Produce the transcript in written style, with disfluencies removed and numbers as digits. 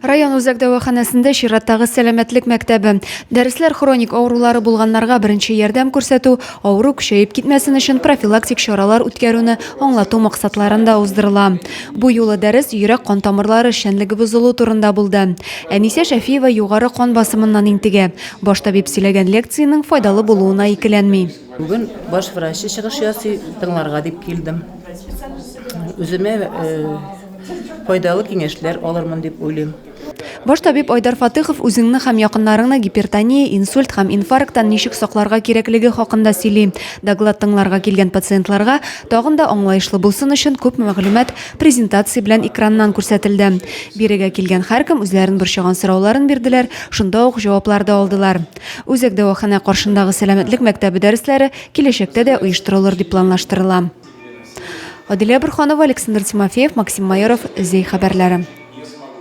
Район үзәк дәваханәсендә чираттагы сәламәтлек мәктәбе. Дәресләр хроник авырулары булганнарга беренче ярдәм күрсәтү, авыру көчәеп китмәсен өчен профилактик чаралар үткәрүне аңлату максатларында уздырыла. Бу юлы дәрес йөрәк кан тамырлары эшчәнлеге бозылу турында булды. Әнисә Шәфиева югары кан басымыннан интегә. Баш табиб сөйләгән лекцияның файдалы булуына икеләнми. Бүген баш врачы чыгыш ясый, тыңларга дип килдем. Үземә файдалы киңәшләр алырмын дип уйлыйм. Баш табиб Айдар Фатыхов үзеңне һәм якыннарыңны гипертония, инсульт һәм инфаркттан ничек сакларга кирәклеге хакында сөйли. Доклад тыңларга килгән пациентларга тагын да аңлаешлы булсын өчен күп мәгълүмат презентация белән экраннан күрсәтелде. Бирегә килгән һәркем үзләрен борчыган сорауларын бирделәр, шунда ук җаваплар да алдылар. Үзәк дәвахана каршындагы сәламәтлек мәктәбе дәресләре киләчәктә дә оештырылыр дип планлаштырыла. Адилә Бурханова, Александр Тимофеев, Максим Майоров, Зей хәбәрләре.